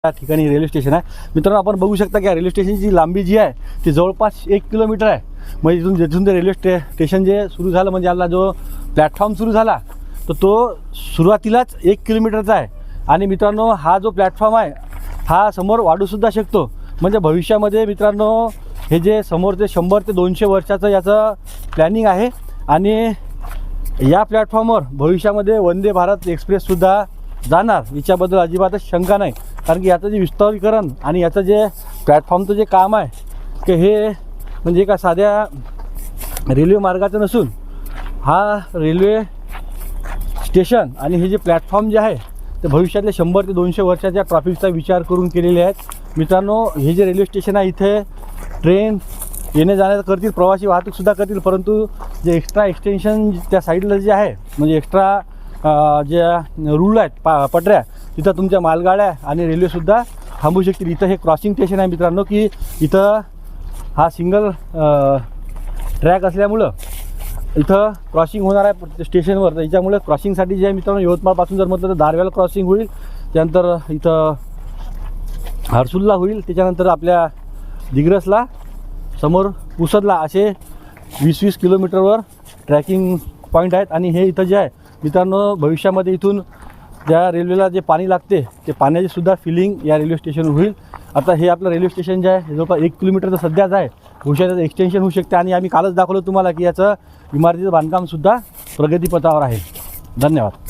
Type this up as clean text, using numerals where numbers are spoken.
त्या ठिकाणी railway station आहे मित्रांनो. आपण बघू शकता की या रेल्वे स्टेशनची लांबी जी आहे ती जवळपास 1 किलोमीटर आहे. म्हणजे जिथून ते रेल्वे स्टेशन जे सुरू झालं म्हणजे आपला जो प्लॅटफॉर्म सुरू झाला तर तो सुरुवातीलाच 1 किलोमीटरचा आहे. आणि मित्रांनो हा जो प्लॅटफॉर्म आहे हा समोर वाढूसुद्धा शकतो. म्हणजे भविष्यामध्ये मित्रांनो हे जे समोरचे 100 ते 200 वर्षाचं याचं प्लॅनिंग आहे. आणि या प्लॅटफॉर्मवर भविष्यामध्ये वंदे भारत एक्सप्रेससुद्धा जाणार याच्याबद्दल अजिबातच शंका नाही. कारण की याचं जे विस्तारीकरण आणि याचं जे प्लॅटफॉर्मचं जे काम आहे की हे म्हणजे एका साध्या रेल्वे मार्गाचं नसून हा रेल्वे स्टेशन आणि हे जे प्लॅटफॉर्म जे आहे ते भविष्यातल्या 100 ते 200 वर्षाच्या ट्रॅफिकचा विचार करून केलेले आहेत. मित्रांनो हे जे रेल्वे स्टेशन आहे इथे ट्रेन येणे जाण्याचं करतील, प्रवासी वाहतूकसुद्धा करतील, परंतु जे एक्स्ट्रा एक्सटेन्शन त्या साईडला जे आहे म्हणजे एक्स्ट्रा ज्या रूळ आहेत पटऱ्या तिथं तुमच्या मालगाड्या आणि रेल्वेसुद्धा थांबू शकतील. इथं हे क्रॉसिंग स्टेशन आहे मित्रांनो की इथं हा सिंगल ट्रॅक असल्यामुळं इथं क्रॉसिंग होणार आहे स्टेशनवर. तर याच्यामुळे क्रॉसिंगसाठी जे आहे मित्रांनो यवतमाळपासून जर म्हटलं तर दारव्याला क्रॉसिंग होईल, त्यानंतर इथं हर्सुलला होईल, त्याच्यानंतर आपल्या दिग्रसला, समोर पुसदला असे 20-20 किलोमीटरवर ट्रॅकिंग पॉईंट आहेत. आणि हे इथं जे आहे मित्रांनो भविष्यामध्ये इथून ज्या रेल्वेला जे पाणी लागते ते पाण्याची सुद्धा फिलिंग या रेल्वे स्टेशनवर होईल. आता हे आपलं रेल्वे स्टेशन जे आहे जवळपास 1 किलोमीटरचं सध्याच आहे, भविष्यात एक्सटेन्शन होऊ शकते. आणि आम्ही कालच दाखवलं तुम्हाला की याचं इमारतीचं बांधकामसुद्धा प्रगतीपथावर आहे. धन्यवाद.